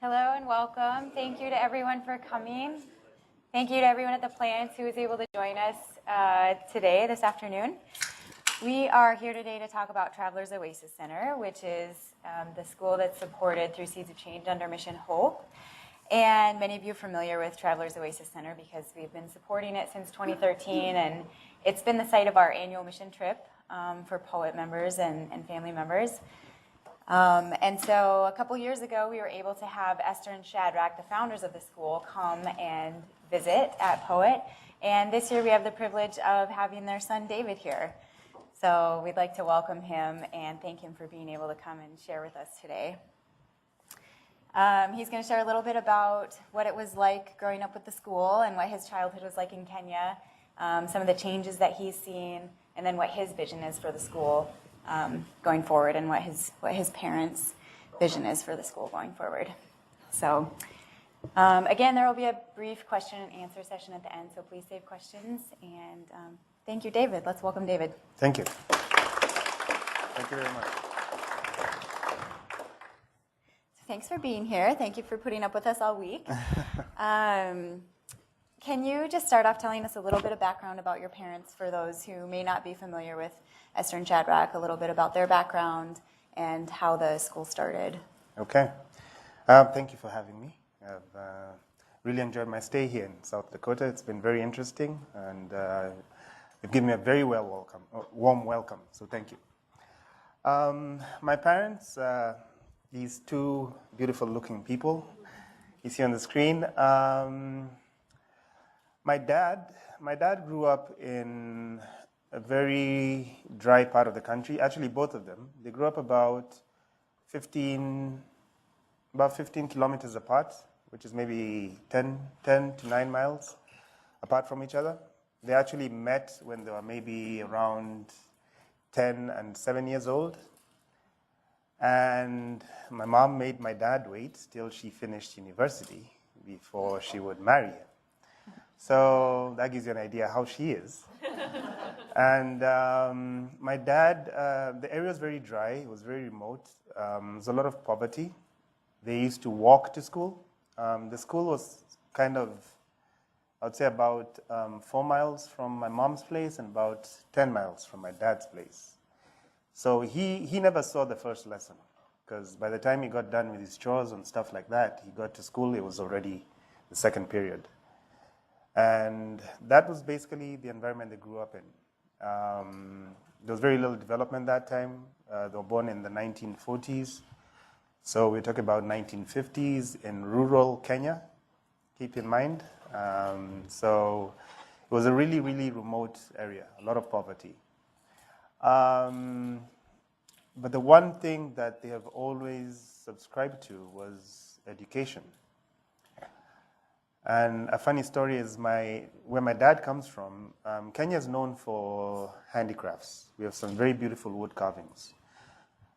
Hello and welcome. Thank you to everyone for coming. Thank you to everyone at the plants who was able to join us today, this afternoon. We are here today to talk about Travelers Oasis Center, which is the school that's supported through Seeds of Change under Mission Hope. And many of you are familiar with Travelers Oasis Center because we've been supporting it since 2013, and it's been the site of our annual mission trip for POET members and family members. And so a couple years ago, we were able to have Esther and Shadrach, the founders of the school, come and visit at POET. And this year we have the privilege of having their son David here. So we'd like to welcome him and thank him for being able to come and share with us today. He's going to share a little bit about what it was like growing up with the school and what his childhood was like in Kenya, some of the changes that he's seen, and then what his vision is for the school going forward, and what his parents' vision is for the school going forward. So again, there will be a brief question and answer session at the end, so please save questions. And thank you, David. Let's welcome David. Thank you. Thank you very much. Thanks for being here. Thank you for putting up with us all week. Can you just start off telling us a little bit of background about your parents for those who may not be familiar with Esther and Shadrach, a little bit about their background and how the school started? Okay. Thank you for having me. I've really enjoyed my stay here in South Dakota. It's been very interesting, and you've given me a very warm welcome, so thank you. My parents, these two beautiful-looking people you see on the screen. My dad grew up in a very dry part of the country. Actually, both of them. They grew up about 15 kilometers apart, which is maybe 10 to 9 miles apart from each other. They actually met when they were maybe around 10 and 7 years old. And my mom made my dad wait till she finished university before she would marry him. So that gives you an idea how she is. And my dad, the area was very dry. It was very remote. There was a lot of poverty. They used to walk to school. The school was kind of, I would say, about 4 miles from my mom's place and about 10 miles from my dad's place. So he never saw the first lesson, because by the time he got done with his chores and stuff like that, he got to school, it was already the second period. And that was basically the environment they grew up in. There was very little development that time. They were born in the 1940s. So we're talking about 1950s in rural Kenya, keep in mind. So it was a really, really remote area, a lot of poverty. But the one thing that they have always subscribed to was education. And a funny story is where my dad comes from. Kenya is known for handicrafts. We have some very beautiful wood carvings.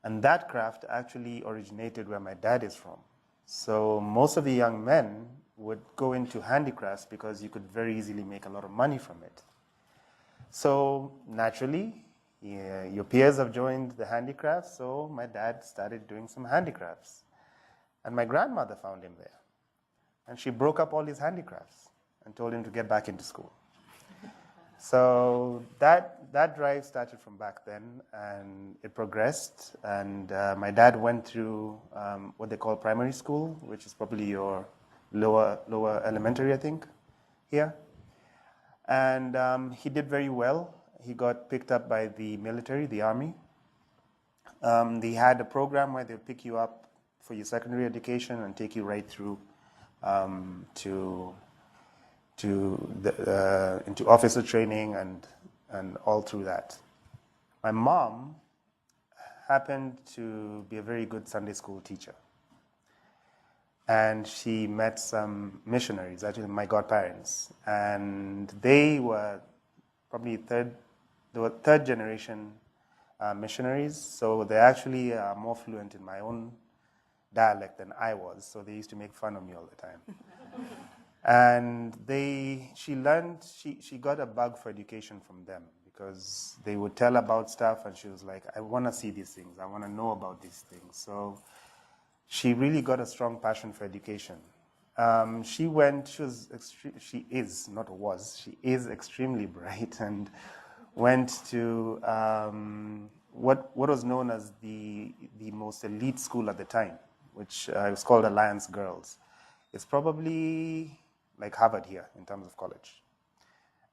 And that craft actually originated where my dad is from. So most of the young men would go into handicrafts because you could very easily make a lot of money from it. So naturally, your peers have joined the handicrafts, so my dad started doing some handicrafts. And my grandmother found him there. And she broke up all his handicrafts and told him to get back into school. So that drive started from back then, and it progressed. And my dad went through what they call primary school, which is probably your lower elementary, I think, here. And he did very well. He got picked up by the military, the army. They had a program where they'll pick you up for your secondary education and take you right through into officer training and all through that. My mom happened to be a very good Sunday school teacher. And she met some missionaries, actually my godparents. And they were probably third generation missionaries. So they actually are more fluent in my own dialect than I was, so they used to make fun of me all the time. And she got a bug for education from them, because they would tell about stuff and she was like, I want to see these things, I want to know about these things. So she really got a strong passion for education. She is extremely bright and went to what was known as the most elite school at the time, which was called Alliance Girls. It's probably like Harvard here in terms of college.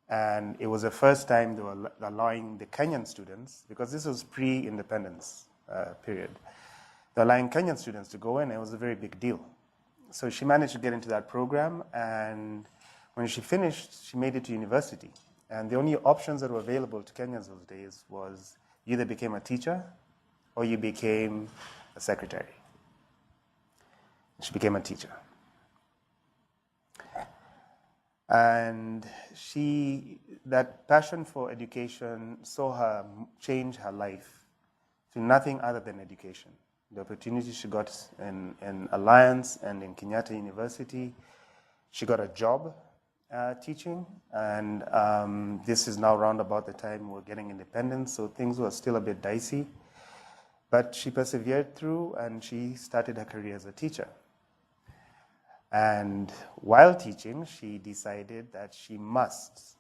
And it was the first time they were allowing the Kenyan students, because this was pre-independence period, they were allowing Kenyan students to go in. It was a very big deal. So she managed to get into that program, and when she finished, she made it to university. And the only options that were available to Kenyans those days was you either became a teacher or you became a secretary. She became a teacher. And that passion for education saw her change her life to nothing other than education. The opportunity she got in Alliance and in Kenyatta University, she got a job teaching, and this is now around about the time we're getting independence, so things were still a bit dicey. But she persevered through, and she started her career as a teacher. And while teaching, she decided that she must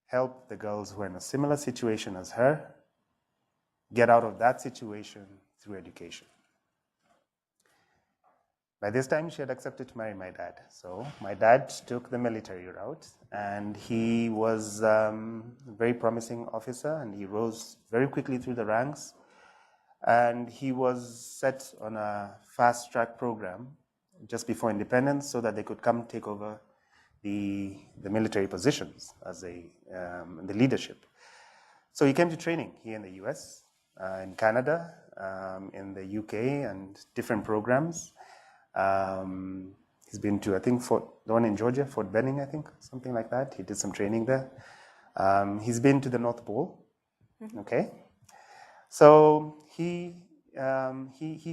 help the girls who are in a similar situation as her get out of that situation through education. By this time, she had accepted to marry my dad. So my dad took the military route, and he was a very promising officer, and he rose very quickly through the ranks. And he was set on a fast-track program just before independence so that they could come take over the military positions as the leadership. So he came to training here in the US, in Canada, in the UK, and different programs. He's been to, I think, the one in Georgia, Fort Benning, I think, something like that. He did some training there. He's been to the North Pole, okay? So he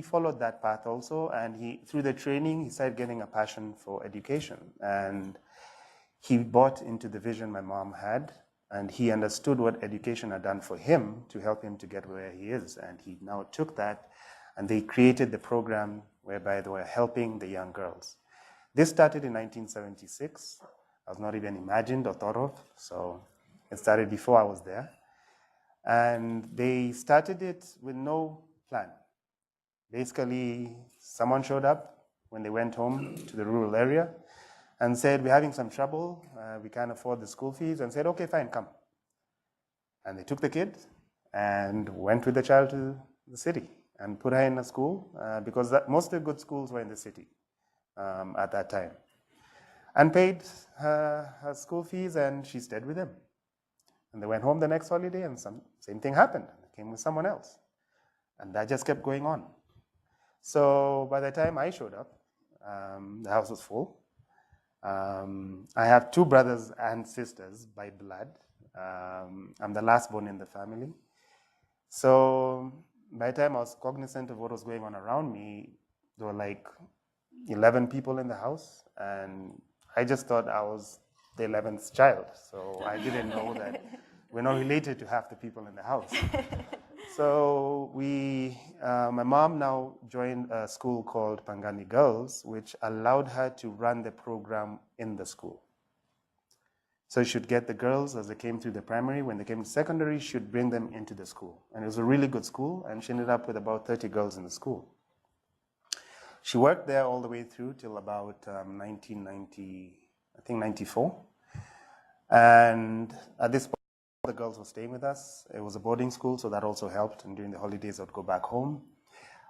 followed that path also, and through the training, he started getting a passion for education. And he bought into the vision my mom had, and he understood what education had done for him to help him to get where he is. And he now took that, and they created the program whereby they were helping the young girls. This started in 1976. I was not even imagined or thought of, so it started before I was there. And they started it with no plan. Basically, someone showed up when they went home to the rural area and said, we're having some trouble, we can't afford the school fees, and said, okay, fine, come. And they took the kid and went with the child to the city and put her in a school, because most of the good schools were in the city at that time, and paid her school fees, and she stayed with them. And they went home the next holiday, and same thing happened. They came with someone else. And that just kept going on. So by the time I showed up, the house was full. I have two brothers and sisters by blood. I'm the last born in the family. So by the time I was cognizant of what was going on around me, there were like 11 people in the house, and I just thought I was the 11th child. So I didn't know that we're not related to half the people in the house. So my mom now joined a school called Pangani Girls, which allowed her to run the program in the school. So she should get the girls as they came through the primary. When they came to secondary, she would bring them into the school. And it was a really good school, and she ended up with about 30 girls in the school. She worked there all the way through till about 1990, I think 94. And at this point, the girls were staying with us. It was a boarding school, so that also helped. And during the holidays, I would go back home.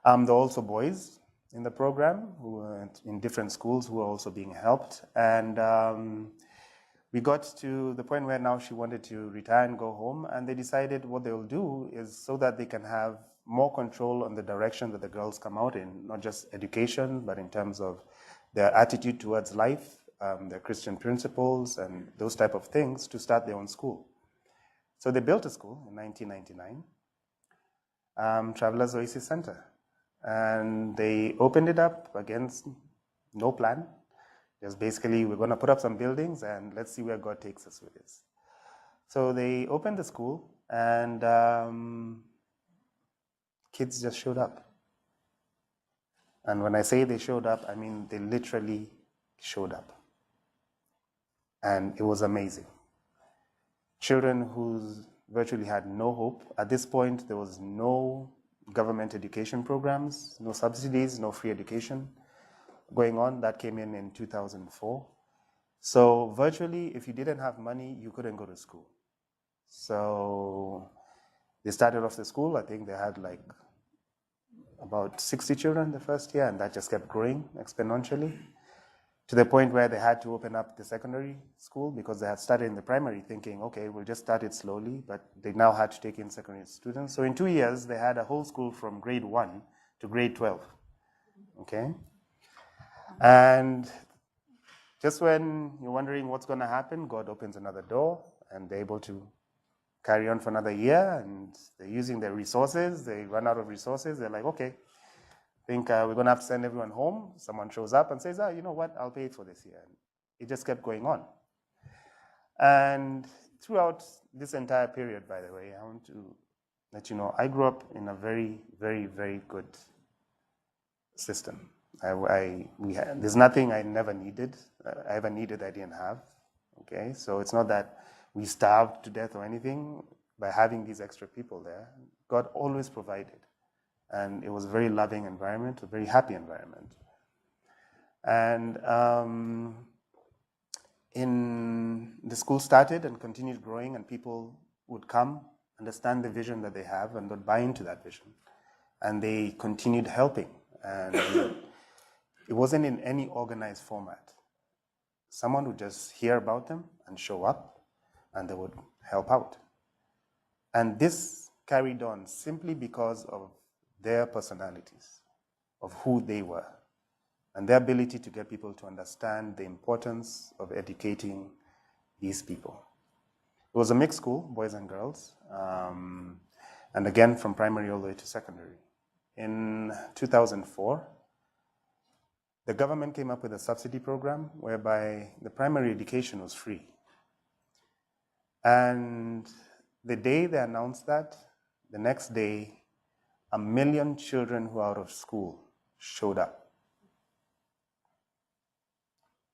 There were also boys in the program who were in different schools who were also being helped. And we got to the point where now she wanted to retire and go home. And they decided what they'll do is so that they can have more control on the direction that the girls come out in, not just education, but in terms of their attitude towards life, their Christian principles, and those type of things, to start their own school. So they built a school in 1999, Travelers Oasis Center. And they opened it up against no plan. Just basically, we're going to put up some buildings and let's see where God takes us with this. So they opened the school, and kids just showed up. And when I say they showed up, I mean they literally showed up. And it was amazing. Children who virtually had no hope. At this point, there was no government education programs, no subsidies, no free education going on. That came in 2004. So virtually, if you didn't have money, you couldn't go to school. So they started off the school. I think they had like about 60 children the first year, and that just kept growing exponentially to the point where they had to open up the secondary school because they had started in the primary thinking, okay, we'll just start it slowly, but they now had to take in secondary students. So in 2 years, they had a whole school from grade 1 to grade 12, okay? And just when you're wondering what's going to happen, God opens another door, and they're able to carry on for another year, and they're using their resources. They run out of resources. They're like, okay, I think we're going to have to send everyone home. Someone shows up and says, you know what, I'll pay for this year. And it just kept going on. And throughout this entire period, by the way, I want to let you know, I grew up in a very, very, very good system. There's nothing I never needed, I ever needed I didn't have. Okay, so it's not that we starved to death or anything by having these extra people there. God always provided. And it was a very loving environment, a very happy environment. And the school started and continued growing, and people would come, understand the vision that they have, and would buy into that vision. And they continued helping. And it wasn't in any organized format. Someone would just hear about them and show up, and they would help out. And this carried on simply because of their personalities, of who they were, and their ability to get people to understand the importance of educating these people. It was a mixed school, boys and girls, and again from primary all the way to secondary. In 2004, the government came up with a subsidy program whereby the primary education was free. And the day they announced that, the next day, 1 million children who are out of school showed up.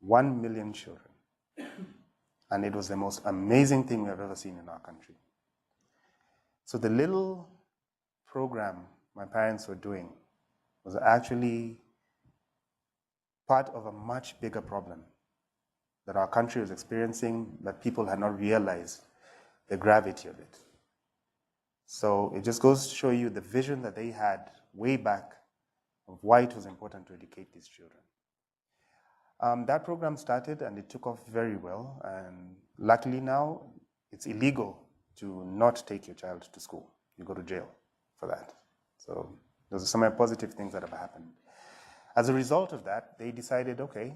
1 million children. And it was the most amazing thing we have ever seen in our country. So the little program my parents were doing was actually part of a much bigger problem that our country was experiencing, that people had not realized the gravity of it. So it just goes to show you the vision that they had way back of why it was important to educate these children. That program started and it took off very well, and luckily now it's illegal to not take your child to school. You go to jail for that. So those are some of the positive things that have happened. As a result of that, they decided, okay,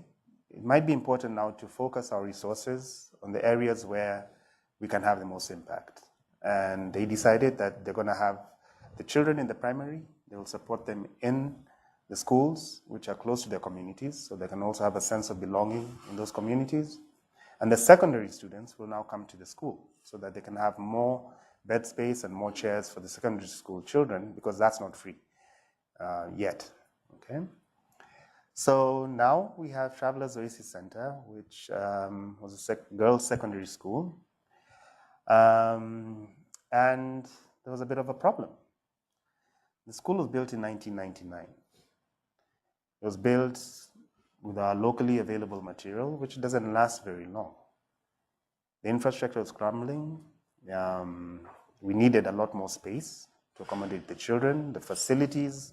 it might be important now to focus our resources on the areas where we can have the most impact. And they decided that they're going to have the children in the primary, they will support them in the schools, which are close to their communities, so they can also have a sense of belonging in those communities. And the secondary students will now come to the school so that they can have more bed space and more chairs for the secondary school children, because that's not free yet. Okay. So now we have Travelers Oasis Center, which was a girls' secondary school. And there was a bit of a problem. The school was built in 1999. It was built with our locally available material, which doesn't last very long. The infrastructure was crumbling. We needed a lot more space to accommodate the children. The facilities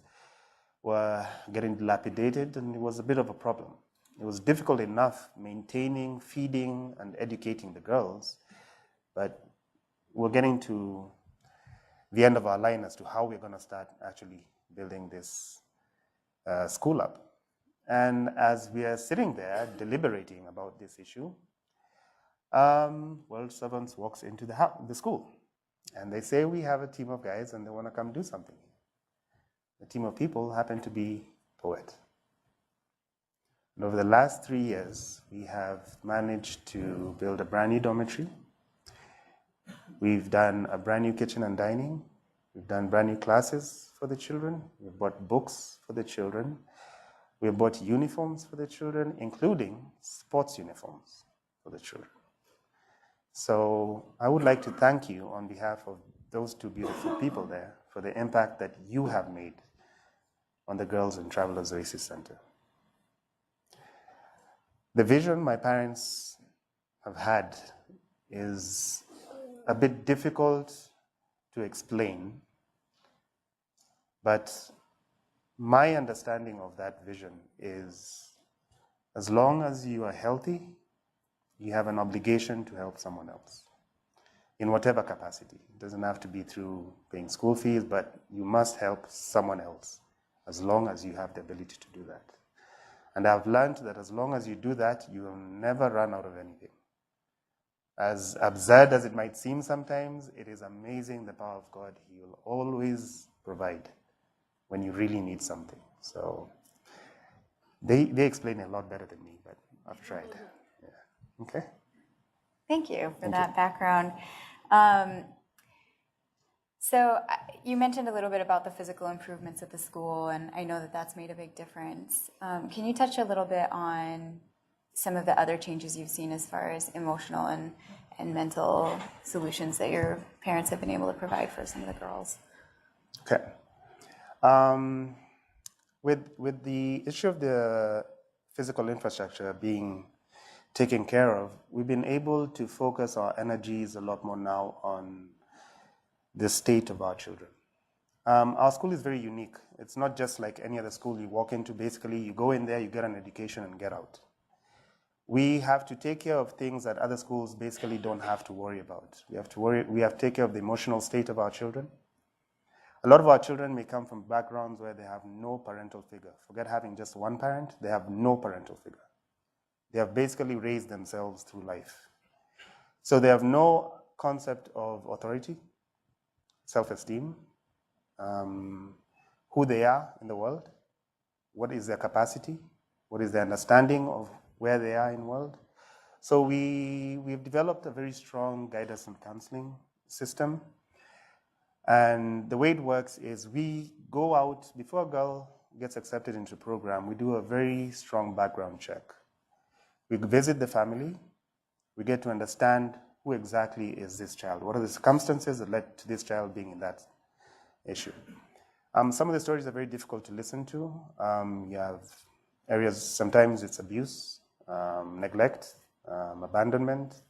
were getting dilapidated, and it was a bit of a problem. It was difficult enough maintaining, feeding, and educating the girls, but we're getting to the end of our line as to how we're going to start actually building this school up. And as we are sitting there deliberating about this issue, World Servants walks into the school, and they say, we have a team of guys and they want to come do something. The team of people happen to be Poet. And over the last 3 years, we have managed to build a brand new dormitory. We've done a brand new kitchen and dining. We've done brand new classes for the children. We've bought books for the children. We have bought uniforms for the children, including sports uniforms for the children. So I would like to thank you on behalf of those two beautiful people there for the impact that you have made on the Girls and Travelers Oasis Center. The vision my parents have had is a bit difficult to explain, but my understanding of that vision is as long as you are healthy, you have an obligation to help someone else in whatever capacity. It doesn't have to be through paying school fees, but you must help someone else as long as you have the ability to do that. And I've learned that as long as you do that, you will never run out of anything. As absurd as it might seem sometimes, it is amazing the power of God. He will always provide when you really need something. So they explain it a lot better than me, but I've tried. Yeah. Okay? Thank you for Thank that you. background. So you mentioned a little bit about the physical improvements at the school, and I know that that's made a big difference. Can you touch a little bit on some of the other changes you've seen as far as emotional and mental solutions that your parents have been able to provide for some of the girls? Okay. With the issue of the physical infrastructure being taken care of, we've been able to focus our energies a lot more now on the state of our children. Our school is very unique. It's not just like any other school you walk into. Basically, you go in there, you get an education and get out. We have to take care of things that other schools basically don't have to worry about. We have to take care of the emotional state of our children. A lot of our children may come from backgrounds where they have no parental figure. Forget having just one parent, they have no parental figure. They have basically raised themselves through life. So they have no concept of authority, self-esteem, who they are in the world, what is their capacity, what is their understanding of where they are in the world. So we've developed a very strong guidance and counseling system. And the way it works is we go out, before a girl gets accepted into a program, we do a very strong background check. We visit the family, we get to understand who exactly is this child, what are the circumstances that led to this child being in that issue. Some of the stories are very difficult to listen to. You have areas, sometimes it's abuse, neglect, abandonment.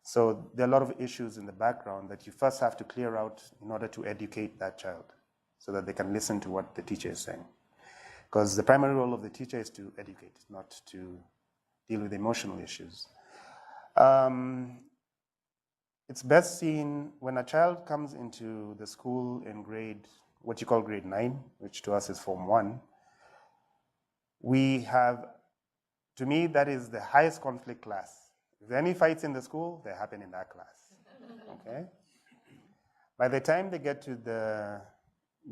So there are a lot of issues in the background that you first have to clear out in order to educate that child so that they can listen to what the teacher is saying. Because the primary role of the teacher is to educate, not to deal with emotional issues. It's best seen when a child comes into the school in what you call grade 9, which to us is Form 1. We have, to me, that is the highest conflict class. If there are any fights in the school, they happen in that class. Okay? By the time they get to the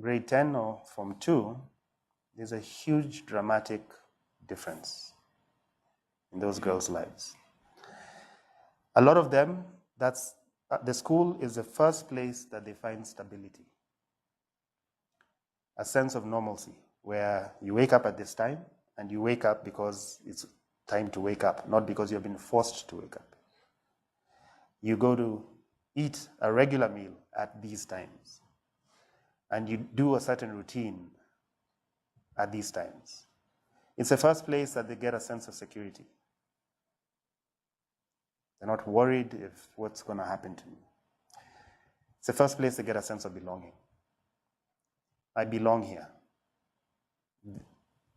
grade 10 or Form 2, there's a huge dramatic difference in those girls' lives. A lot of them, the school is the first place that they find stability, a sense of normalcy, where you wake up at this time, and you wake up because it's time to wake up, not because you've been forced to wake up. You go to eat a regular meal at these times, and you do a certain routine at these times. It's the first place that they get a sense of security. They're not worried if what's going to happen to me. It's the first place they get a sense of belonging. I belong here.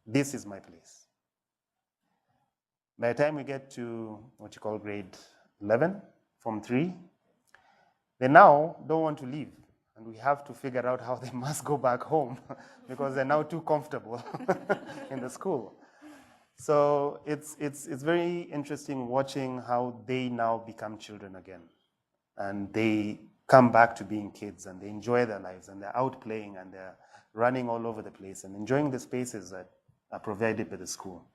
This is my place. By the time we get to what you call grade 11, Form 3, they now don't want to leave. And we have to figure out how they must go back home because they're now too comfortable in the school. So it's very interesting watching how they now become children again. And they come back to being kids and they enjoy their lives and they're out playing and they're running all over the place and enjoying the spaces that are provided by the school.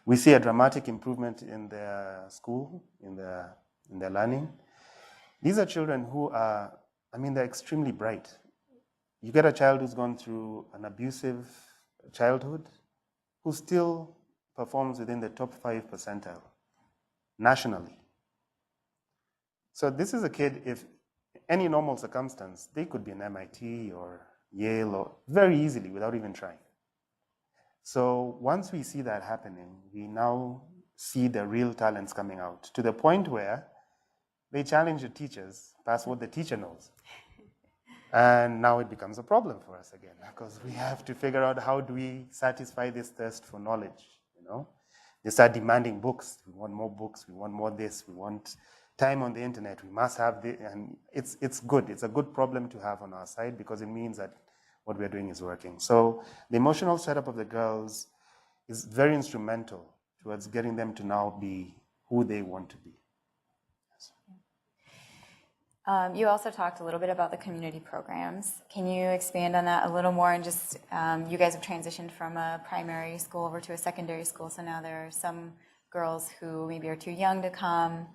We see a dramatic improvement in their school, in their learning. These are children who are, they're extremely bright. You get a child who's gone through an abusive childhood, who still performs within the top 5 percentile nationally. So this is a kid, if any normal circumstance, they could be an MIT or Yale or very easily without even trying. So once we see that happening, we now see the real talents coming out to the point where they challenge the teachers past what the teacher knows. And now it becomes a problem for us again, because we have to figure out how do we satisfy this thirst for knowledge, you know? They start demanding books. We want more books. We want more this. We want time on the internet. We must have this. And it's good. It's a good problem to have on our side, because it means that what we're doing is working. So the emotional setup of the girls is very instrumental towards getting them to now be who they want to be. You also talked a little bit about the community programs. Can you expand on that a little more? And just, you guys have transitioned from a primary school over to a secondary school, so now there are some girls who maybe are too young to come.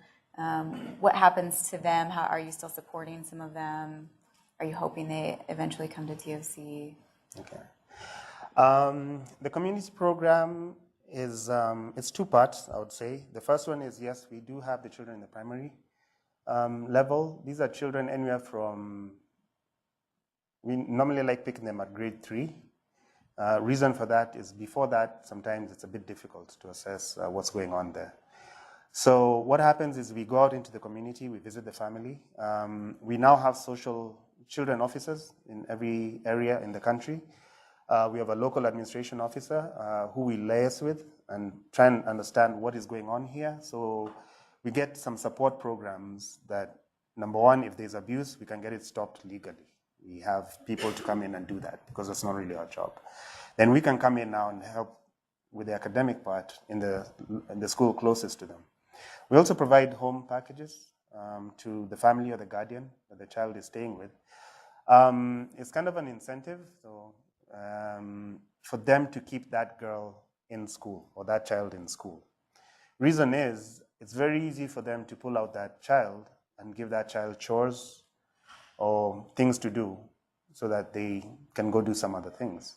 What happens to them? How are you still supporting some of them? Are you hoping they eventually come to TFC? Okay. The community program is it's two parts, I would say. The first one is, yes, we do have the children in the primary level. These are children anywhere from, we normally like picking them at grade 3. Reason for that is before that, sometimes it's a bit difficult to assess what's going on there. So what happens is we go out into the community, we visit the family. We now have social children officers in every area in the country. We have a local administration officer who we liaise with and try and understand what is going on here. So we get some support programs that, number one, if there's abuse, we can get it stopped legally. We have people to come in and do that, because that's not really our job. Then we can come in now and help with the academic part in the school closest to them. We also provide home packages to the family or the guardian that the child is staying with. It's kind of an incentive for them to keep that girl in school or that child in school. Reason is, it's very easy for them to pull out that child and give that child chores or things to do so that they can go do some other things.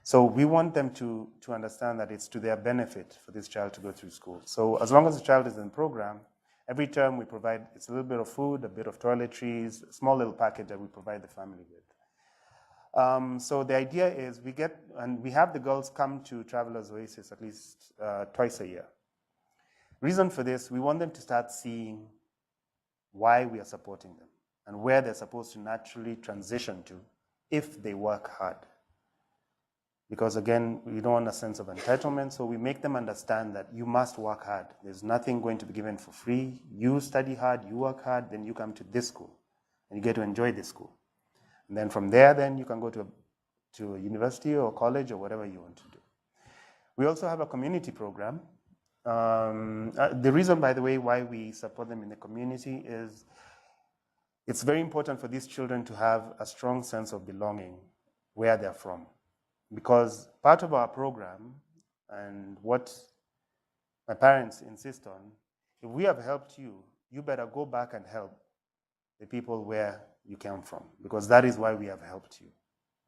So we want them to understand that it's to their benefit for this child to go through school. So as long as the child is in the program, every term we provide, it's a little bit of food, a bit of toiletries, a small little package that we provide the family with. So the idea is we have the girls come to Travelers Oasis at least twice a year. Reason for this, we want them to start seeing why we are supporting them and where they're supposed to naturally transition to if they work hard. Because again, we don't want a sense of entitlement, so we make them understand that you must work hard. There's nothing going to be given for free. You study hard, you work hard, then you come to this school, and you get to enjoy this school. And then from there, then you can go to a university or college or whatever you want to do. We also have a community program. The reason, by the way, why we support them in the community is it's very important for these children to have a strong sense of belonging where they're from. Because part of our program and what my parents insist on, if we have helped you, you better go back and help the people where you came from, because that is why we have helped you.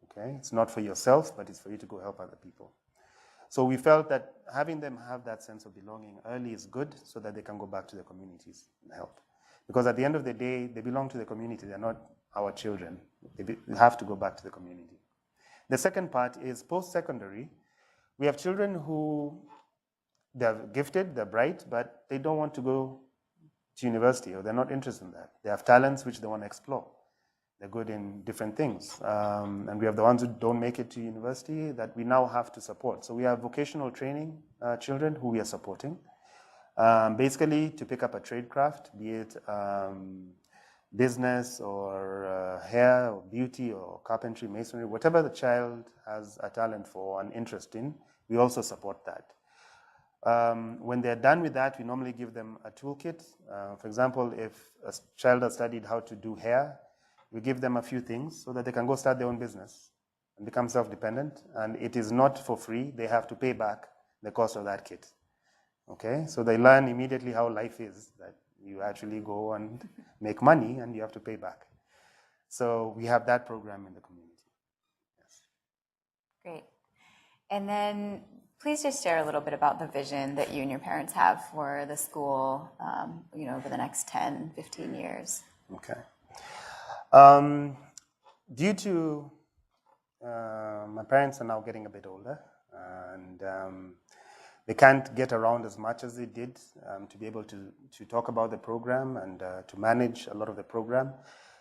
Okay? It's not for yourself, but it's for you to go help other people. So we felt that having them have that sense of belonging early is good, so that they can go back to their communities and help. Because at the end of the day, they belong to the community. They're not our children. They have to go back to the community. The second part is post-secondary. We have children who, they're gifted, they're bright, but they don't want to go to university, or they're not interested in that. They have talents which they want to explore. They're good in different things. And we have the ones who don't make it to university that we now have to support. So we have vocational training children who we are supporting. Basically to pick up a trade craft, be it business or hair or beauty or carpentry, masonry, whatever the child has a talent for and interest in, we also support that. When they're done with that, we normally give them a toolkit. For example, if a child has studied how to do hair, we give them a few things so that they can go start their own business and become self-dependent. And it is not for free. They have to pay back the cost of that kit. Okay? So they learn immediately how life is, that you actually go and make money and you have to pay back. So we have that program in the community. Yes. Great. And then please just share a little bit about the vision that you and your parents have for the school, over the next 10, 15 years. Okay. Due to my parents are now getting a bit older, and they can't get around as much as they did to be able to talk about the program and to manage a lot of the program.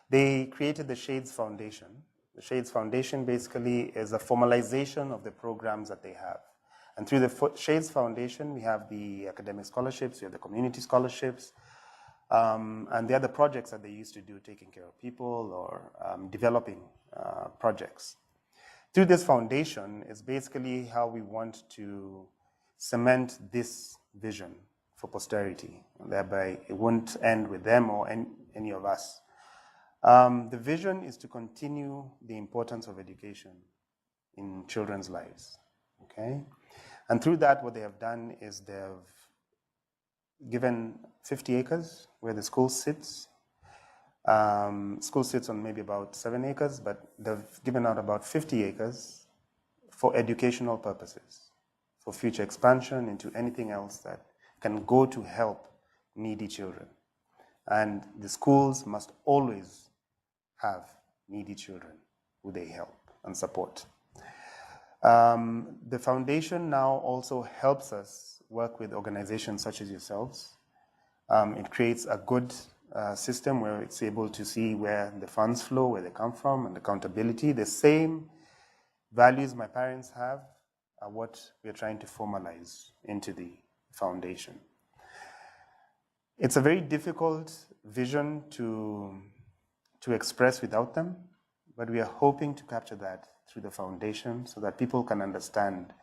They created the Shades Foundation. The Shades Foundation basically is a formalization of the programs that they have. And through the Shades Foundation, we have the academic scholarships, we have the community scholarships, and the other projects that they used to do, taking care of people or developing projects. Through this foundation is basically how we want to cement this vision for posterity, and thereby it won't end with them or any of us. The vision is to continue the importance of education in children's lives, okay? And through that, what they have done is they've given 50 acres where the school sits. School sits on maybe about 7 acres, but they've given out about 50 acres for educational purposes, for future expansion into anything else that can go to help needy children. And the schools must always have needy children who they help and support. The foundation now also helps us work with organizations such as yourselves. It creates a good system where it's able to see where the funds flow, where they come from, and accountability. The same values my parents have are what we're trying to formalize into the foundation. It's a very difficult vision to express without them, but we are hoping to capture that through the foundation so that people can understand.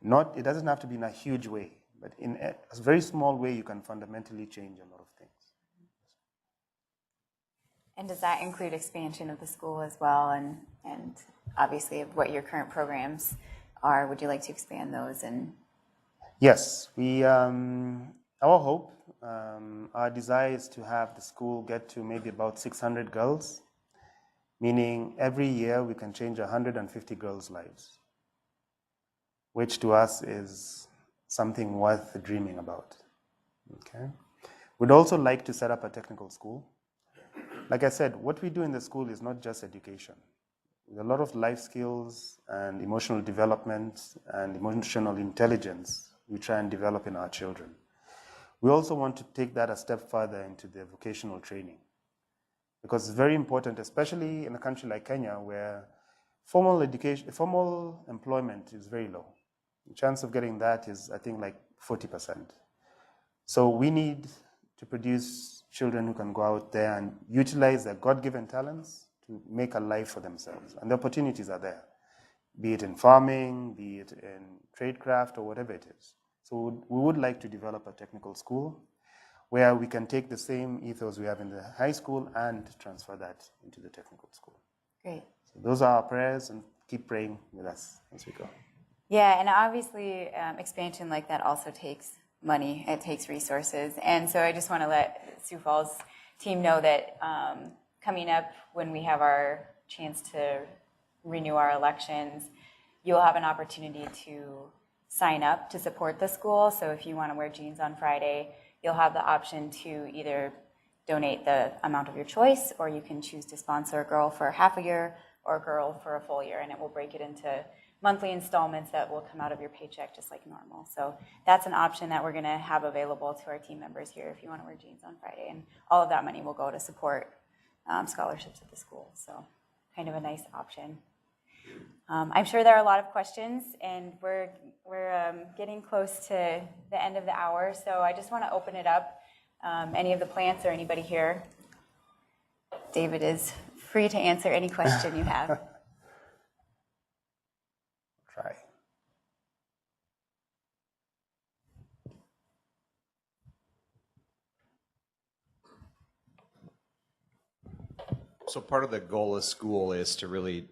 It doesn't have to be in a huge way, but in a very small way, you can fundamentally change a lot of things. And does that include expansion of the school as well? And obviously of what your current programs are, would you like to expand those? Yes, our hope, our desire is to have the school get to maybe about 600 girls, meaning every year we can change 150 girls' lives, which to us is something worth dreaming about. Okay. We'd also like to set up a technical school. Like I said, what we do in the school is not just education. There's a lot of life skills and emotional development and emotional intelligence we try and develop in our children. We also want to take that a step further into the vocational training, because it's very important, especially in a country like Kenya, where formal employment is very low. The chance of getting that is, I think, like 40%. So we need to produce children who can go out there and utilize their God-given talents to make a life for themselves. And the opportunities are there, be it in farming, be it in tradecraft, or whatever it is. So we would like to develop a technical school where we can take the same ethos we have in the high school and transfer that into the technical school. Great. So those are our prayers, and keep praying with us as we go. Yeah, and obviously expansion like that also takes money. It takes resources. And so I just want to let Sioux Falls team know that coming up when we have our chance to renew our elections, you'll have an opportunity to sign up to support the school. So if you want to wear jeans on Friday, you'll have the option to either donate the amount of your choice, or you can choose to sponsor a girl for half a year or a girl for a full year, and it will break it into monthly installments that will come out of your paycheck just like normal. So that's an option that we're going to have available to our team members here if you want to wear jeans on Friday. And all of that money will go to support scholarships at the school. So kind of a nice option. I'm sure there are a lot of questions, and we're getting close to the end of the hour. So I just want to open it up. Any of the plants or anybody here? David is free to answer any question you have. Try. So part of the goal of school is to really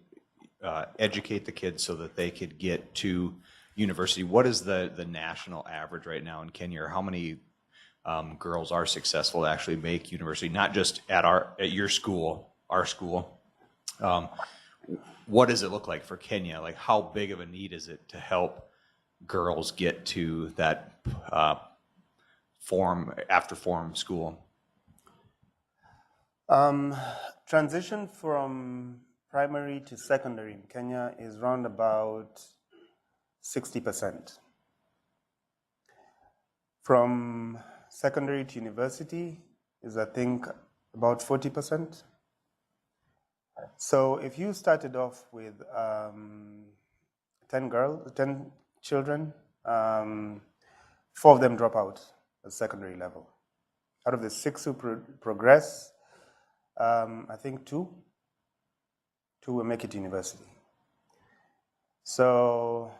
educate the kids so that they could get to university. What is the national average right now in Kenya, or how many girls are successful to actually make university? Not just at your school, our school. What does it look like for Kenya? Like, how big of a need is it to help girls get to that after form school? Transition from primary to secondary in Kenya is around about 60%. From secondary to university is, I think, about 40%. So if you started off with 10 children, 4 of them drop out at secondary level. Out of the 6 who progress, I think 2 will make it to university. So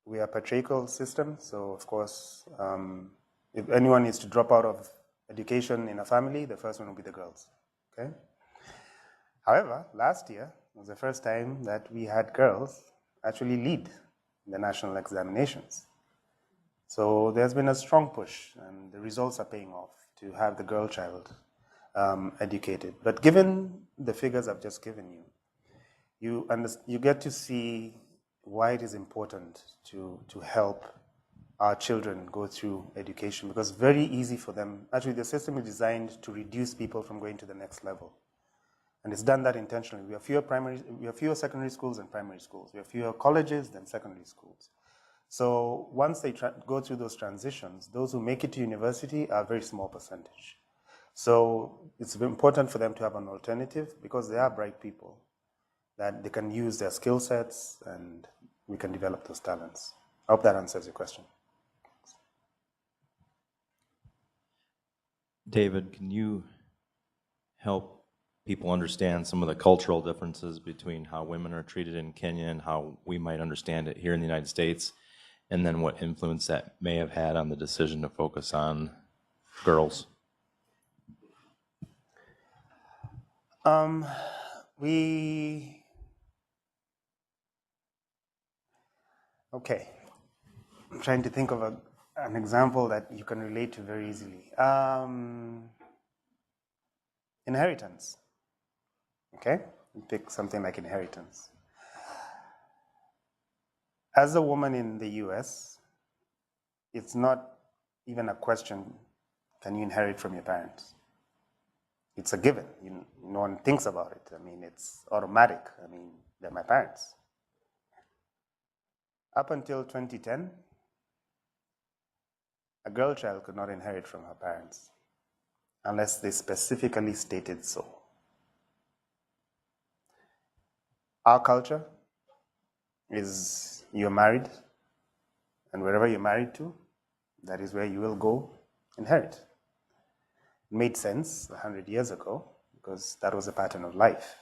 we are a patriarchal system, so of course, if anyone needs to drop out of education in a family, the first one will be the girls. Okay. However, last year was the first time that we had girls actually lead the national examinations. So there's been a strong push, and the results are paying off to have the girl child educated. But given the figures I've just given you, you get to see why it is important to help our children go through education, because it's very easy for them. Actually, the system is designed to reduce people from going to the next level. And it's done that intentionally. We have fewer secondary schools than primary schools. We have fewer colleges than secondary schools. So once they go through those transitions, those who make it to university are a very small percentage. So it's important for them to have an alternative, because they are bright people that they can use their skill sets, and we can develop those talents. I hope that answers your question. David, can you help people understand some of the cultural differences between how women are treated in Kenya and how we might understand it here in the United States, and then what influence that may have had on the decision to focus on girls? Okay. I'm trying to think of an example that you can relate to very easily. Inheritance. Okay? You pick something like inheritance. As a woman in the US, it's not even a question, can you inherit from your parents? It's a given. No one thinks about it. I mean, it's automatic. I mean, they're my parents. Up until 2010, a girl child could not inherit from her parents unless they specifically stated so. Our culture is you're married, and wherever you're married to, that is where you will go inherit. It made sense 100 years ago because that was a pattern of life.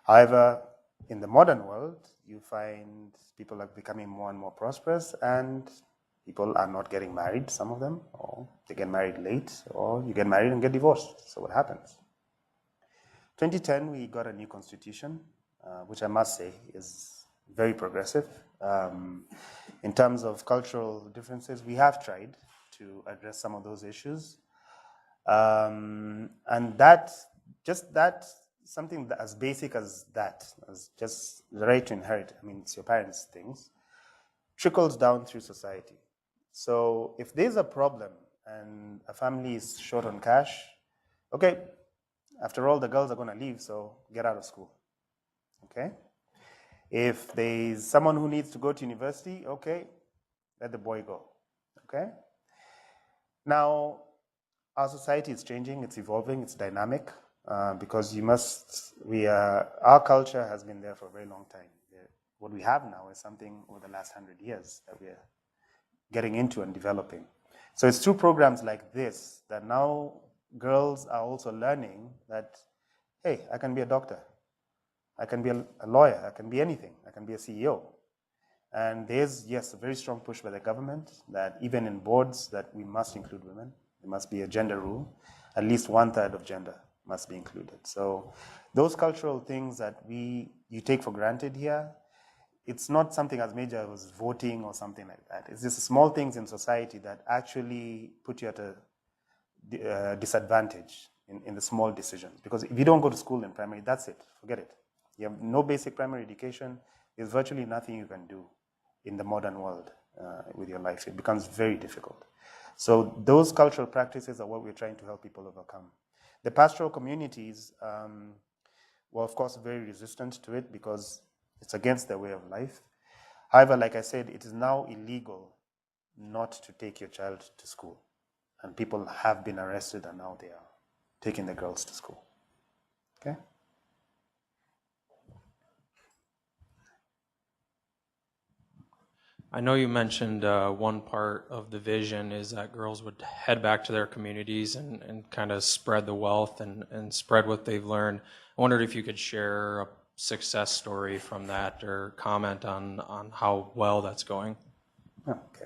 However, in the modern world, you find people are becoming more and more prosperous, and people are not getting married, some of them, or they get married late, or you get married and get divorced. So what happens? 2010, we got a new constitution, which I must say is very progressive. In terms of cultural differences, we have tried to address some of those issues. And something as basic as that, as just the right to inherit, I mean, it's your parents' things, trickles down through society. So if there's a problem and a family is short on cash, okay, after all, the girls are going to leave, so get out of school, okay? If there's someone who needs to go to university, okay, let the boy go, okay? Now, our society is changing, it's evolving, it's dynamic, because our culture has been there for a very long time. What we have now is something over the last 100 years that we're getting into and developing. So it's through programs like this that now girls are also learning that, hey, I can be a doctor, I can be a lawyer, I can be anything, I can be a CEO. And there's, yes, a very strong push by the government that even in boards that we must include women. There must be a gender rule. At least 1/3 of gender must be included. So those cultural things that you take for granted here, it's not something as major as voting or something like that. It's just small things in society that actually put you at a disadvantage in the small decisions. Because if you don't go to school in primary, that's it. Forget it. You have no basic primary education. There's virtually nothing you can do in the modern world with your life. It becomes very difficult. So those cultural practices are what we're trying to help people overcome. The pastoral communities were, of course, very resistant to it because it's against their way of life. However, like I said, it is now illegal not to take your child to school. And people have been arrested, and now they are taking the girls to school. Okay? I know you mentioned one part of the vision is that girls would head back to their communities and kind of spread the wealth and spread what they've learned. I wondered if you could share a success story from that or comment on how well that's going. Okay.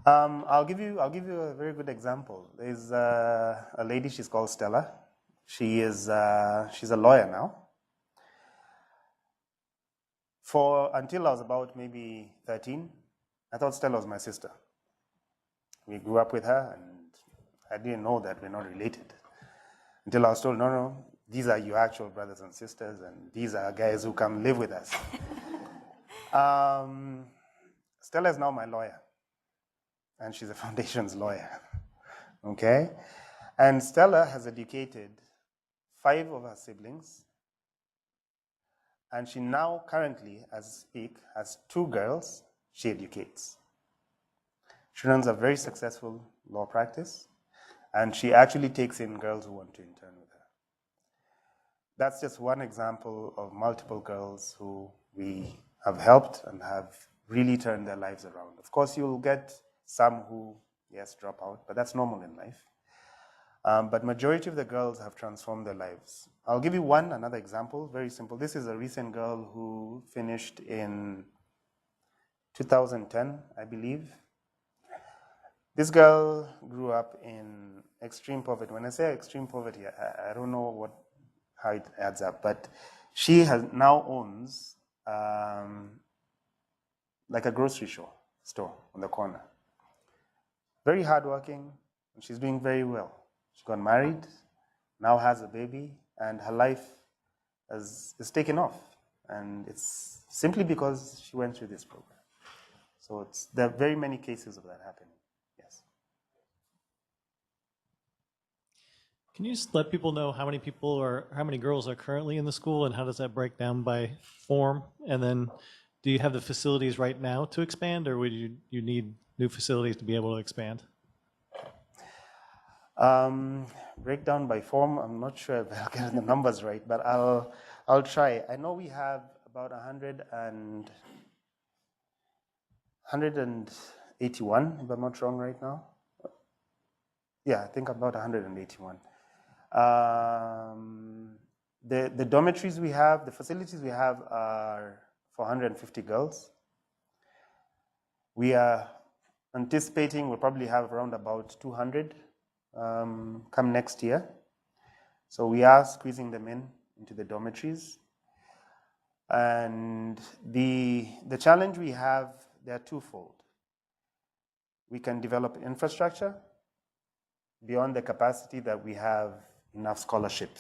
I'll give you a very good example. There's a lady, she's called Stella. She's a lawyer now. Until I was about maybe 13, I thought Stella was my sister. We grew up with her, and I didn't know that we're not related. Until I was told, no, these are your actual brothers and sisters, and these are guys who come live with us. Stella is now my lawyer, and she's a foundations lawyer. Okay? And Stella has educated 5 of her siblings, and she now currently, as I speak, has 2 girls she educates. She runs a very successful law practice, and she actually takes in girls who want to intern with her. That's just one example of multiple girls who we have helped and have really turned their lives around. Of course, you'll get some who, yes, drop out, but that's normal in life. But majority of the girls have transformed their lives. I'll give you another example, very simple. This is a recent girl who finished in 2010, I believe. This girl grew up in extreme poverty. When I say extreme poverty, I don't know how it adds up, but she now owns like a grocery store on the corner. Very hardworking, and she's doing very well. She got married, now has a baby, and her life is taken off. And it's simply because she went through this program. So there are very many cases of that happening. Yes. Can you just let people know how many girls are currently in the school, and how does that break down by form? And then do you have the facilities right now to expand, or would you need new facilities to be able to expand? Breakdown by form, I'm not sure if I'll get the numbers right, but I'll try. I know we have about 181, if I'm not wrong right now. Yeah, I think about 181. The dormitories we have, the facilities we have are for 150 girls. We are anticipating we'll probably have around about 200 come next year. So we are squeezing them into the dormitories. And the challenge we have, they are twofold. We can develop infrastructure beyond the capacity that we have enough scholarship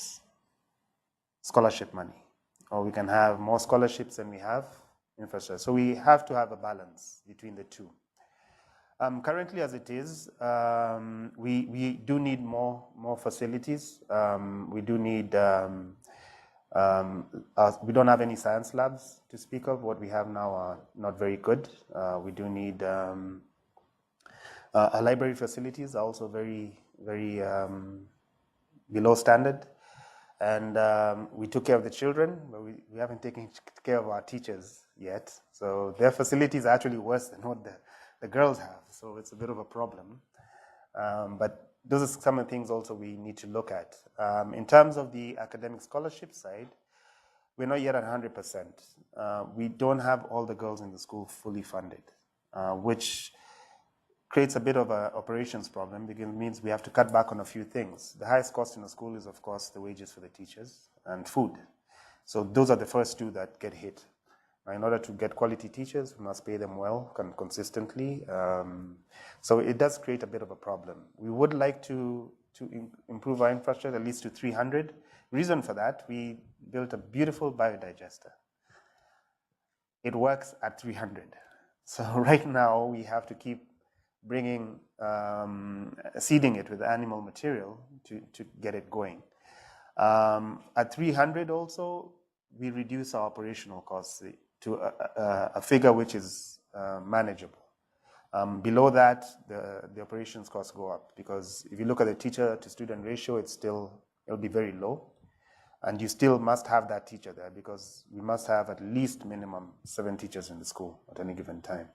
money. Or we can have more scholarships than we have infrastructure. So we have to have a balance between the two. Currently, as it is, we do need more facilities. We do need. We don't have any science labs to speak of. What we have now are not very good. We do need. Our library facilities are also very below standard, and we took care of the children, but we haven't taken care of our teachers yet. So their facilities are actually worse than what the girls have, so it's a bit of a problem. But those are some of the things also we need to look at. In terms of the academic scholarship side, we're not yet at 100%. We don't have all the girls in the school fully funded, which creates a bit of an operations problem because it means we have to cut back on a few things. The highest cost in a school is, of course, the wages for the teachers and food. So those are the first two that get hit. In order to get quality teachers, we must pay them well and consistently. So it does create a bit of a problem. We would like to improve our infrastructure at least to 300. Reason for that, we built a beautiful biodigester. It works at 300. So right now we have to keep bringing, seeding it with animal material to get it going. At 300 also, we reduce our operational costs to a figure which is manageable. Below that, the operations costs go up, because if you look at the teacher to student ratio, it'll be very low. And you still must have that teacher there, because we must have at least minimum 7 teachers in the school at any given time.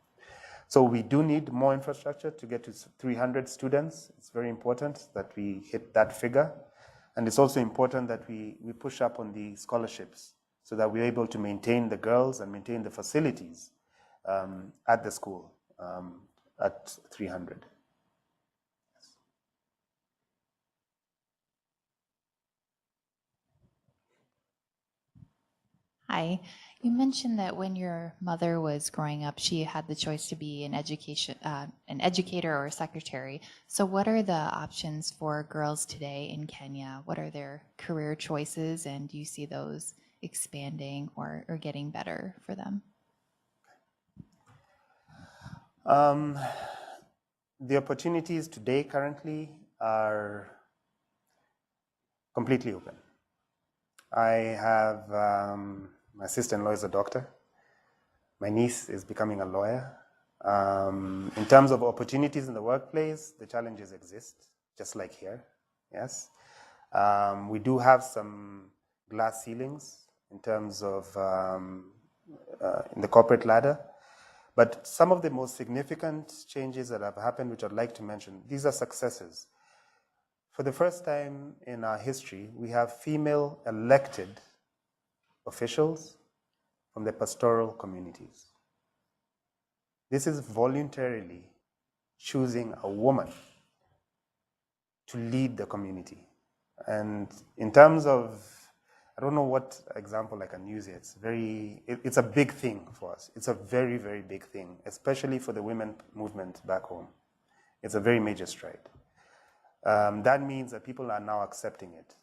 So we do need more infrastructure to get to 300 students. It's very important that we hit that figure. And it's also important that we push up on the scholarships so that we're able to maintain the girls and maintain the facilities at the school at 300. Hi. You mentioned that when your mother was growing up, she had the choice to be an educator or a secretary. So what are the options for girls today in Kenya? What are their career choices, and do you see those expanding or getting better for them? The opportunities today currently are completely open. I have my sister-in-law is a doctor. My niece is becoming a lawyer. In terms of opportunities in the workplace, the challenges exist, just like here, yes. We do have some glass ceilings in terms of in the corporate ladder. But some of the most significant changes that have happened, which I'd like to mention, these are successes. For the first time in our history, we have female elected officials from the pastoral communities. This is voluntarily choosing a woman to lead the community. And in terms of, I don't know what example I can use here. It's a big thing for us. It's a very, very big thing, especially for the women movement back home. It's a very major stride. That means that people are now accepting it.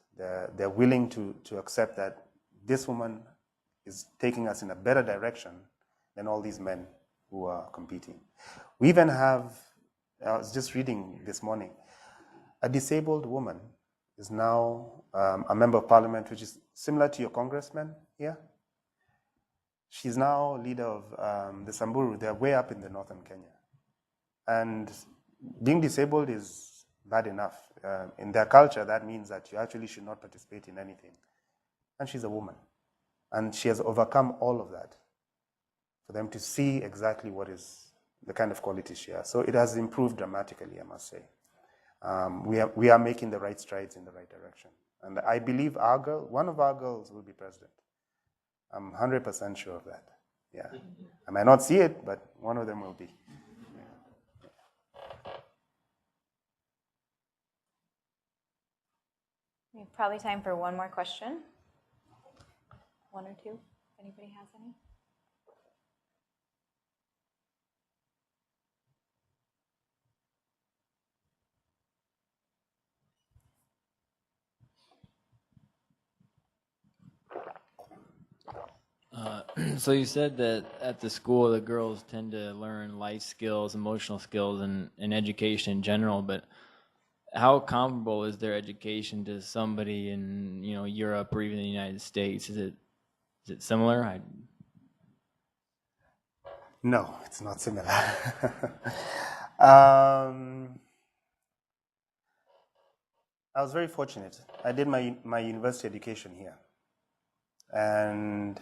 They're willing to accept that this woman is taking us in a better direction than all these men who are competing. We even have, I was just reading this morning, a disabled woman is now a member of parliament, which is similar to your congressman here. She's now leader of the Samburu. They're way up in the northern Kenya. And being disabled is bad enough. In their culture, that means that you actually should not participate in anything. And she's a woman. And she has overcome all of that for them to see exactly what is the kind of quality she has. So it has improved dramatically, I must say. We are making the right strides in the right direction. And I believe one of our girls will be president. I'm 100% sure of that. Yeah. I might not see it, but one of them will be. We have probably time for one more question. One or two, if anybody has any. So you said that at the school, the girls tend to learn life skills, emotional skills, and education in general. But how comparable is their education to somebody in Europe or even the United States? Is it similar? No, it's not similar. I was very fortunate. I did my university education here. And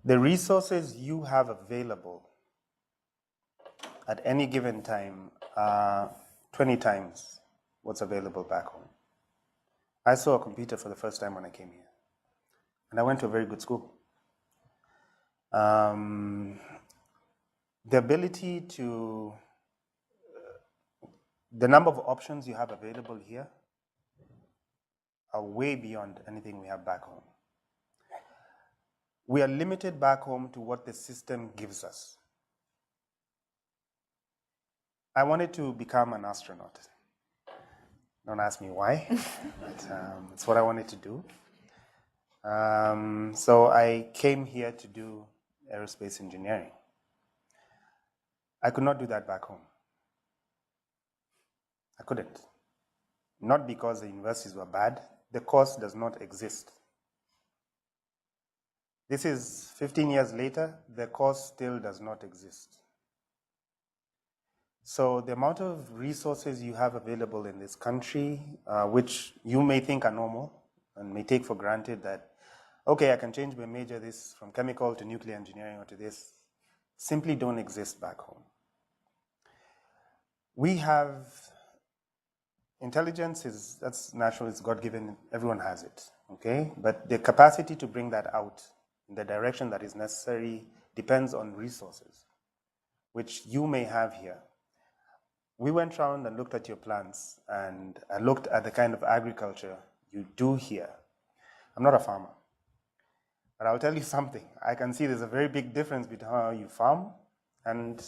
the resources you have available at any given time are 20 times what's available back home. I saw a computer for the first time when I came here. And I went to a very good school. The ability to, the number of options you have available here are way beyond anything we have back home. We are limited back home to what the system gives us. I wanted to become an astronaut. Don't ask me why, but it's what I wanted to do. So I came here to do aerospace engineering. I could not do that back home. I couldn't. Not because the universities were bad, the course does not exist. This is 15 years later, the course still does not exist. So the amount of resources you have available in this country, which you may think are normal and may take for granted that, okay, I can change my major this from chemical to nuclear engineering or to this, simply don't exist back home. We have intelligence, that's natural, it's God-given, everyone has it, okay? But the capacity to bring that out in the direction that is necessary depends on resources, which you may have here. We went around and looked at your plants, and I looked at the kind of agriculture you do here. I'm not a farmer, but I'll tell you something. I can see there's a very big difference between how you farm and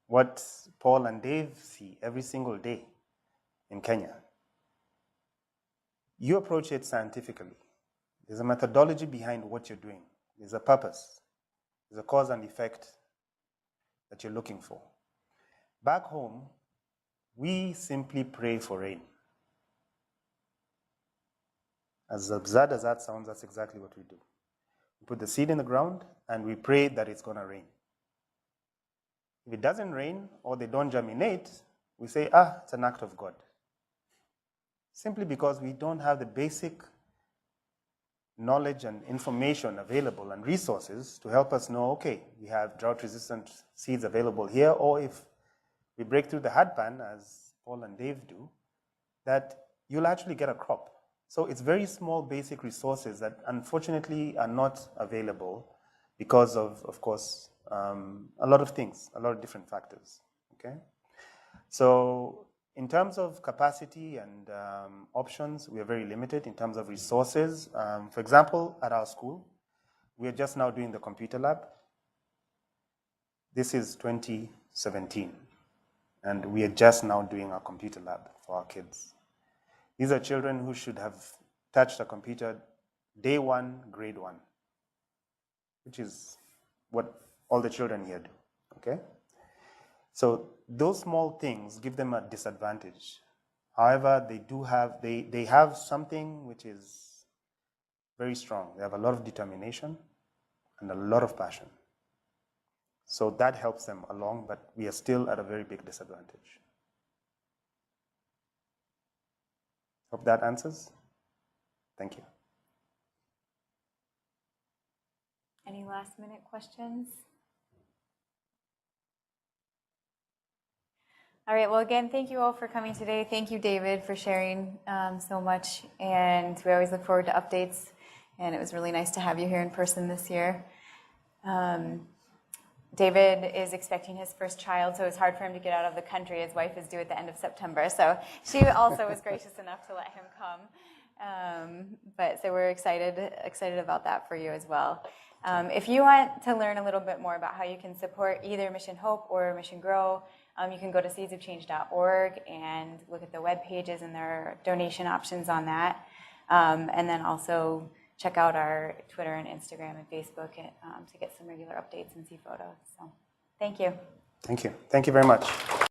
what Paul and Dave see every single day in Kenya. You approach it scientifically. There's a methodology behind what you're doing. There's a purpose. There's a cause and effect that you're looking for. Back home, we simply pray for rain. As absurd as that sounds, that's exactly what we do. We put the seed in the ground and we pray that it's going to rain. If it doesn't rain or they don't germinate, we say, it's an act of God. Simply because we don't have the basic knowledge and information available and resources to help us know, okay, we have drought-resistant seeds available here, or if we break through the hard pan, as Paul and Dave do, that you'll actually get a crop. So it's very small basic resources that unfortunately are not available because of course, a lot of things, a lot of different factors, okay? So in terms of capacity and options, we are very limited in terms of resources. For example, at our school, we are just now doing the computer lab. This is 2017, and we are just now doing our computer lab for our kids. These are children who should have touched a computer day one, grade one, which is what all the children here do, okay? So those small things give them a disadvantage. However, they have something which is very strong. They have a lot of determination and a lot of passion. So that helps them along, but we are still at a very big disadvantage. Hope that answers. Thank you. Any last minute questions? All right, well, again, thank you all for coming today. Thank you, David, for sharing so much. And we always look forward to updates. And it was really nice to have you here in person this year. David is expecting his first child, so it's hard for him to get out of the country. His wife is due at the end of September. So she also was gracious enough to let him come. So we're excited about that for you as well. If you want to learn a little bit more about how you can support either Mission Hope or Mission Grow, you can go to seedsofchange.org and look at the web pages, and there are donation options on that. And then also check out our Twitter and Instagram and Facebook to get some regular updates and see photos. So thank you. Thank you. Thank you very much.